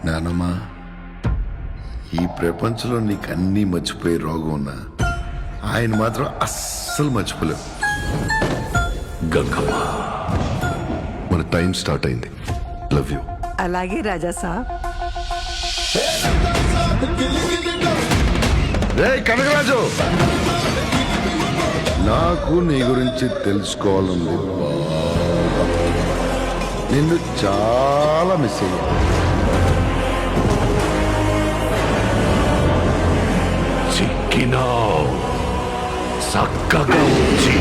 నానమ్మా, ఈ ప్రపంచంలో నీకు అన్నీ మర్చిపోయే రోగం ఉన్నా ఆయన మాత్రం అస్సలు మర్చిపోలేవు. గంగమ్మ, మన టైం స్టార్ట్ అయింది. Love you. అలాగే రాజా సాబ్. రే కనకరాజు, నాకు నీ గురించి తెలుసుకోవాలంది. నిన్ను చాలా మిస్ అయ్యా. చిక్కినావు, చక్కగా వచ్చి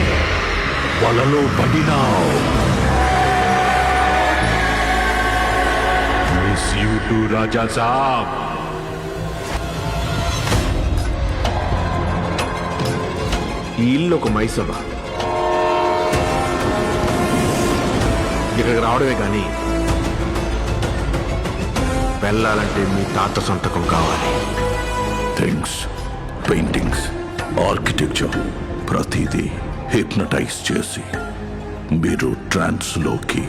వలలో పడినావు. మిస్ యూ టు రాజా సాబ్. ఈ ఇల్లు ఒక మైసభ. ఇక్కడికి రావడమే కానీ వెళ్ళాలంటే మీ తాత సొంతకం కావాలి. థింగ్స్, పెయింటింగ్స్, ఆర్కిటెక్చర్ ప్రతిదీ హిప్నటైజ్ చేసి మీరు ట్రాన్స్లోకి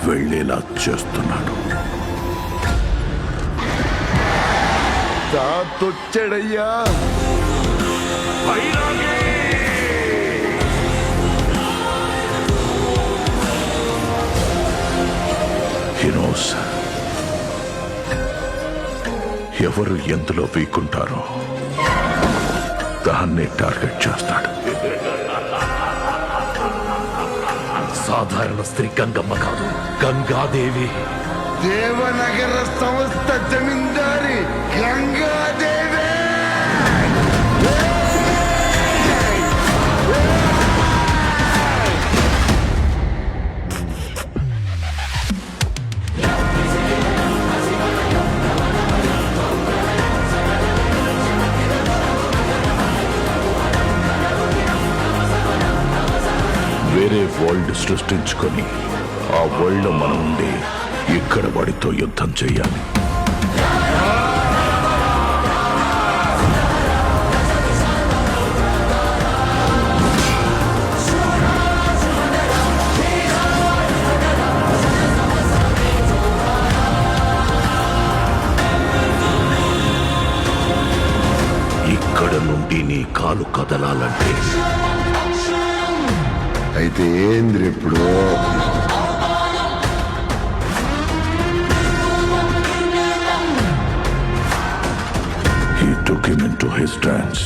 వెళ్ళేలా చేస్తున్నాడు. తాతొచ్చాడయ్యా. హినోస్ ఎవరు ఎందులో వీకుంటారో దాన్ని టార్గెట్ చేస్తాడు. సాధారణ స్త్రీ గంగమ్మ కాదు, గంగాదేవి. దేవనగర సంస్థ జమీందారి గంగాదేవి. వేరే వరల్డ్ సృష్టించుకొని ఆ వరల్డ్ మనం ఉండి ఇక్కడ వాడితో యుద్ధం చేయాలి. ఇక్కడ నుండి నీ కాలు కదలాలంటే అయితే ఏంద్రి ఇప్పుడు? he took him into his trance.